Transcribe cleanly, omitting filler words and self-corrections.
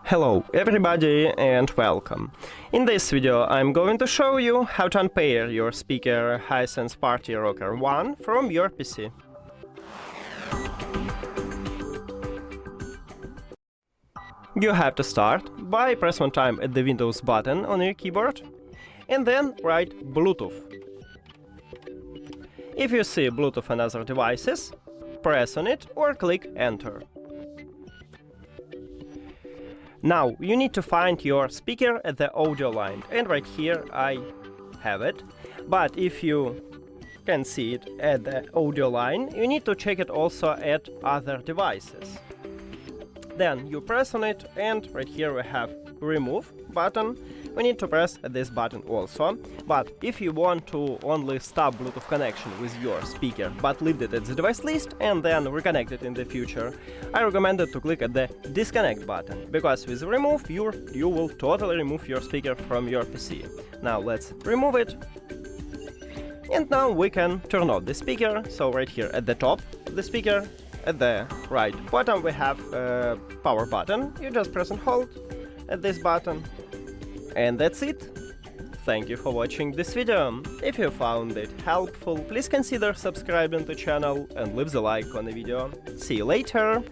Hello everybody and welcome. In this video I'm going to show you how to unpair your speaker HISENSE Party Rocker One from your PC. You have to start by press one time at the Windows button on your keyboard and then write Bluetooth. If you see Bluetooth and other devices, press on it or click Enter. Now you need to find your speaker at the audio line, and right here I have it. But if you can see it at the audio line, you need to check it also at other devices. Then you press on it, and right here we have Remove button. We need to press this button also. But if you want to only stop Bluetooth connection with your speaker but leave it at the device list and then reconnect it in the future, I recommend it to click at the Disconnect button, because with Remove you will totally remove your speaker from your PC. Now let's remove it. And now we can turn off the speaker. So right here at the top of the speaker, at the right bottom we have a power button. You just press and hold at this button. And that's it. Thank you for watching this video. If you found it helpful, please consider subscribing to the channel and leave the like on the video. See you later!